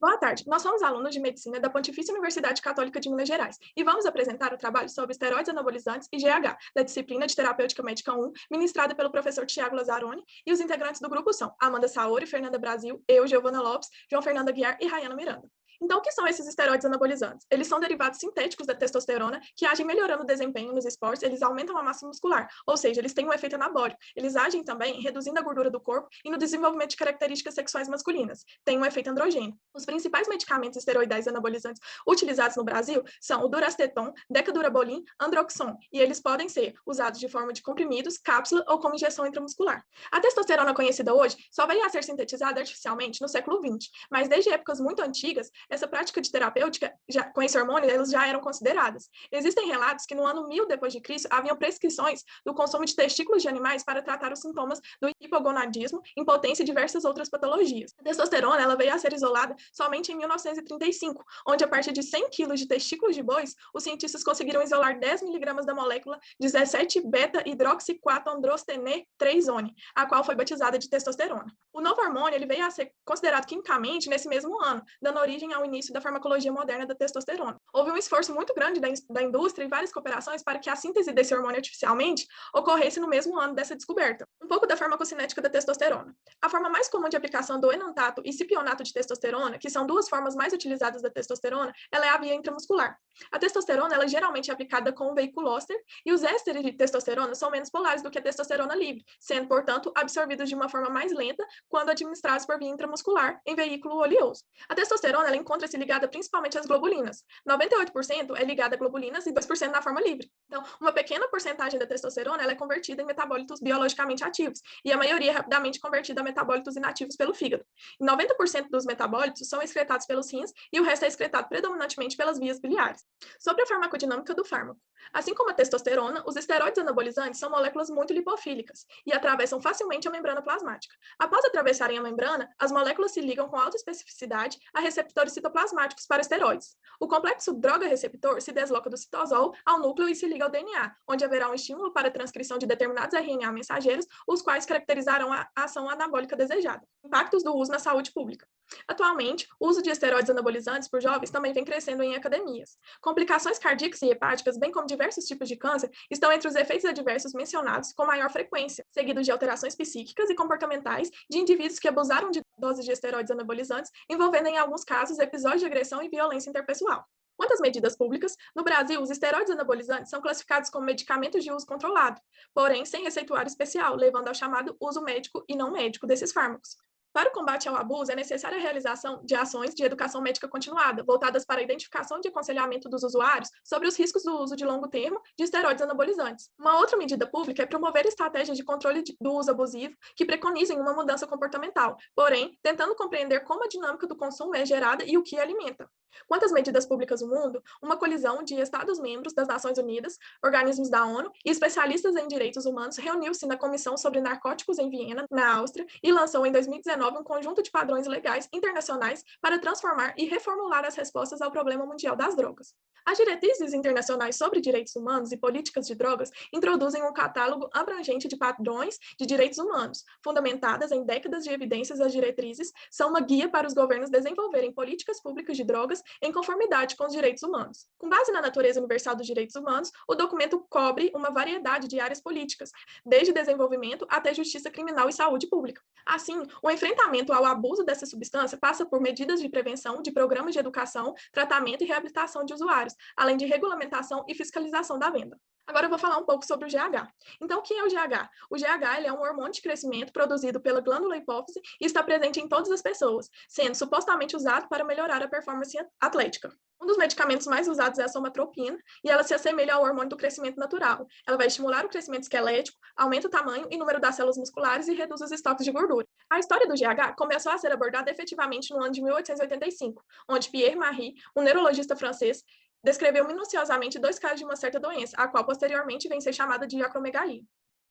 Boa tarde, nós somos alunos de Medicina da Pontifícia Universidade Católica de Minas Gerais e vamos apresentar o trabalho sobre esteroides anabolizantes e GH, da disciplina de Terapêutica Médica 1, ministrada pelo professor Tiago Lazzaroni, e os integrantes do grupo são Amanda Saori, Fernanda Brasil, eu, Giovana Lopes, João Fernanda Guiar e Rayana Miranda. Então, o que são esses esteroides anabolizantes? Eles são derivados sintéticos da testosterona que agem melhorando o desempenho nos esportes, eles aumentam a massa muscular, ou seja, eles têm um efeito anabólico. Eles agem também reduzindo a gordura do corpo e no desenvolvimento de características sexuais masculinas, têm um efeito androgênico. Os principais medicamentos esteroidais anabolizantes utilizados no Brasil são o Durasteton, Decadurabolin, Androxon, e eles podem ser usados de forma de comprimidos, cápsula ou como injeção intramuscular. A testosterona conhecida hoje só veio a ser sintetizada artificialmente no século XX, mas desde épocas muito antigas, essa prática de terapêutica com esse hormônio, elas já eram consideradas. Existem relatos que no ano 1000 depois de Cristo haviam prescrições do consumo de testículos de animais para tratar os sintomas do hipogonadismo, impotência e diversas outras patologias. A testosterona, ela veio a ser isolada somente em 1935, onde a partir de 100 quilos de testículos de bois, os cientistas conseguiram isolar 10 miligramas da molécula 17-beta-hidroxi-4-androstenê-3-one, a qual foi batizada de testosterona. O novo hormônio ele veio a ser considerado quimicamente nesse mesmo ano, dando origem ao início da farmacologia moderna da testosterona. Houve um esforço muito grande da indústria e várias cooperações para que a síntese desse hormônio artificialmente ocorresse no mesmo ano dessa descoberta. Um pouco da farmacocinética da testosterona. A forma mais comum de aplicação do enantato e cipionato de testosterona, que são duas formas mais utilizadas da testosterona, ela é a via intramuscular. A testosterona ela geralmente é aplicada com o veículo Oster e os ésteres de testosterona são menos polares do que a testosterona livre, sendo, portanto, absorvidos de uma forma mais lenta quando administrados por via intramuscular em veículo oleoso. A testosterona ela encontra-se ligada principalmente às globulinas. 98% é ligada a globulinas e 2% na forma livre. Então, uma pequena porcentagem da testosterona ela é convertida em metabólitos biologicamente ativos e a maioria é rapidamente convertida a metabólitos inativos pelo fígado. 90% dos metabólitos são excretados pelos rins e o resto é excretado predominantemente pelas vias biliares. Sobre a farmacodinâmica do fármaco. Assim como a testosterona, os esteroides anabolizantes são moléculas muito lipofílicas e atravessam facilmente a membrana plasmática. Após atravessarem a membrana, as moléculas se ligam com alta especificidade a receptores citoplasmáticos para esteroides. O complexo droga-receptor se desloca do citosol ao núcleo e se liga ao DNA, onde haverá um estímulo para a transcrição de determinados RNA mensageiros, os quais caracterizarão a ação anabólica desejada. Impactos do uso na saúde pública. Atualmente, o uso de esteroides anabolizantes por jovens também vem crescendo em academias. Complicações cardíacas e hepáticas, bem como diversos tipos de câncer, estão entre os efeitos adversos mencionados com maior frequência, seguidos de alterações psíquicas e comportamentais de indivíduos que abusaram de doses de esteroides anabolizantes, envolvendo, em alguns casos, episódios de agressão e violência interpessoal. Quanto às medidas públicas, no Brasil, os esteroides anabolizantes são classificados como medicamentos de uso controlado, porém sem receituário especial, levando ao chamado uso médico e não médico desses fármacos. Para o combate ao abuso, é necessária a realização de ações de educação médica continuada, voltadas para a identificação e aconselhamento dos usuários sobre os riscos do uso de longo termo de esteroides anabolizantes. Uma outra medida pública é promover estratégias de controle do uso abusivo que preconizem uma mudança comportamental, porém, tentando compreender como a dinâmica do consumo é gerada e o que alimenta. Quanto às medidas públicas no mundo, uma colisão de Estados-membros das Nações Unidas, organismos da ONU e especialistas em direitos humanos reuniu-se na Comissão sobre Narcóticos em Viena, na Áustria, e lançou em 2019 um conjunto de padrões legais internacionais para transformar e reformular as respostas ao problema mundial das drogas. As diretrizes internacionais sobre direitos humanos e políticas de drogas introduzem um catálogo abrangente de padrões de direitos humanos, fundamentadas em décadas de evidências. As diretrizes são uma guia para os governos desenvolverem políticas públicas de drogas em conformidade com os direitos humanos. Com base na natureza universal dos direitos humanos, o documento cobre uma variedade de áreas políticas, desde desenvolvimento até justiça criminal e saúde pública. Assim, o enfrentamento ao abuso dessa substância passa por medidas de prevenção, de programas de educação, tratamento e reabilitação de usuários, além de regulamentação e fiscalização da venda. Agora eu vou falar um pouco sobre o GH. Então, o que é o GH? O GH ele é um hormônio de crescimento produzido pela glândula hipófise e está presente em todas as pessoas, sendo supostamente usado para melhorar a performance atlética. Um dos medicamentos mais usados é a somatropina, e ela se assemelha ao hormônio do crescimento natural. Ela vai estimular o crescimento esquelético, aumenta o tamanho e número das células musculares e reduz os estoques de gordura. A história do GH começou a ser abordada efetivamente no ano de 1885, onde Pierre Marie, um neurologista francês, descreveu minuciosamente 2 casos de uma certa doença, a qual posteriormente vem ser chamada de acromegalia.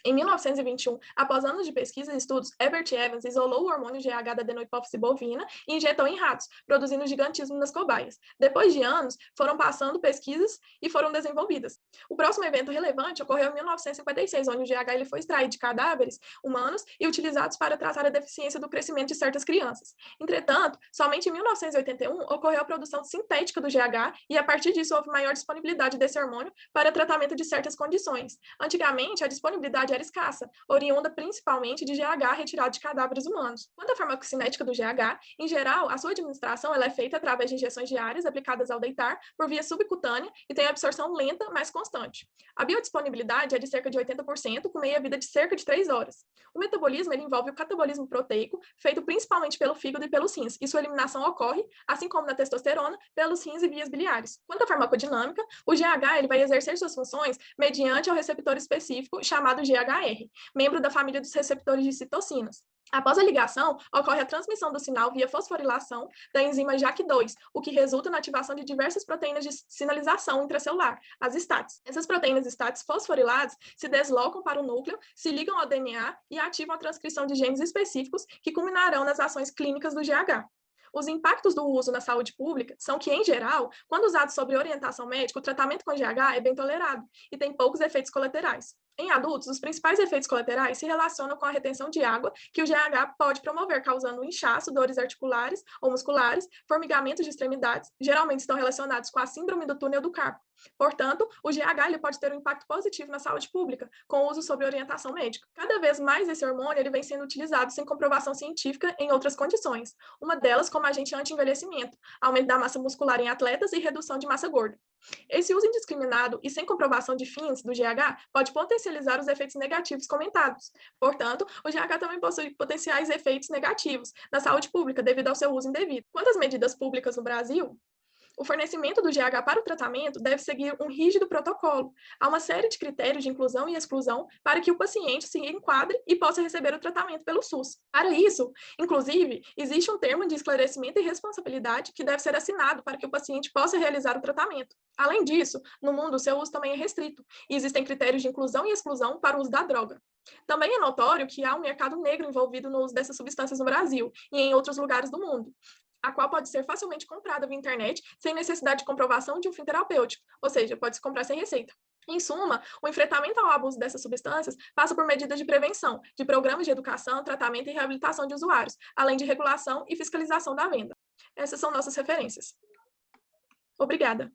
Em 1921, após anos de pesquisa e estudos, Herbert Evans isolou o hormônio GH da adenohipófise bovina e injetou em ratos, produzindo gigantismo nas cobaias. Depois de anos, foram passando pesquisas e foram desenvolvidas. O próximo evento relevante ocorreu em 1956, onde o GH ele foi extraído de cadáveres humanos e utilizados para tratar a deficiência do crescimento de certas crianças. Entretanto, somente em 1981 ocorreu a produção sintética do GH e, a partir disso, houve maior disponibilidade desse hormônio para tratamento de certas condições. Antigamente, a disponibilidade era escassa, oriunda principalmente de GH retirado de cadáveres humanos. Quanto à farmacocinética do GH, em geral, a sua administração ela é feita através de injeções diárias aplicadas ao deitar por via subcutânea e tem absorção lenta, mas constante. A biodisponibilidade é de cerca de 80%, com meia-vida de cerca de 3 horas. O metabolismo ele envolve o catabolismo proteico, feito principalmente pelo fígado e pelos rins, e sua eliminação ocorre, assim como na testosterona, pelos rins e vias biliares. Quanto à farmacodinâmica, o GH ele vai exercer suas funções mediante ao receptor específico chamado GHR, membro da família dos receptores de citocinas. Após a ligação, ocorre a transmissão do sinal via fosforilação da enzima JAK2, o que resulta na ativação de diversas proteínas de sinalização intracelular, as STATs. Essas proteínas STATs fosforiladas se deslocam para o núcleo, se ligam ao DNA e ativam a transcrição de genes específicos que culminarão nas ações clínicas do GH. Os impactos do uso na saúde pública são que, em geral, quando usado sob orientação médica, o tratamento com GH é bem tolerado e tem poucos efeitos colaterais. Em adultos, os principais efeitos colaterais se relacionam com a retenção de água que o GH pode promover, causando inchaço, dores articulares ou musculares, formigamentos de extremidades, geralmente estão relacionados com a síndrome do túnel do carpo. Portanto, o GH ele pode ter um impacto positivo na saúde pública, com o uso sob orientação médica. Cada vez mais esse hormônio ele vem sendo utilizado sem comprovação científica em outras condições, uma delas como agente anti-envelhecimento, aumento da massa muscular em atletas e redução de massa gorda. Esse uso indiscriminado e sem comprovação de fins do GH pode potencializar os efeitos negativos comentados. Portanto, o GH também possui potenciais efeitos negativos na saúde pública devido ao seu uso indevido. Quanto às medidas públicas no Brasil, o fornecimento do GH para o tratamento deve seguir um rígido protocolo. Há uma série de critérios de inclusão e exclusão para que o paciente se enquadre e possa receber o tratamento pelo SUS. Para isso, inclusive, existe um termo de esclarecimento e responsabilidade que deve ser assinado para que o paciente possa realizar o tratamento. Além disso, no mundo, o seu uso também é restrito, e existem critérios de inclusão e exclusão para o uso da droga. Também é notório que há um mercado negro envolvido no uso dessas substâncias no Brasil e em outros lugares do mundo, a qual pode ser facilmente comprada via internet sem necessidade de comprovação de um fim terapêutico, ou seja, pode se comprar sem receita. Em suma, o enfrentamento ao abuso dessas substâncias passa por medidas de prevenção, de programas de educação, tratamento e reabilitação de usuários, além de regulação e fiscalização da venda. Essas são nossas referências. Obrigada.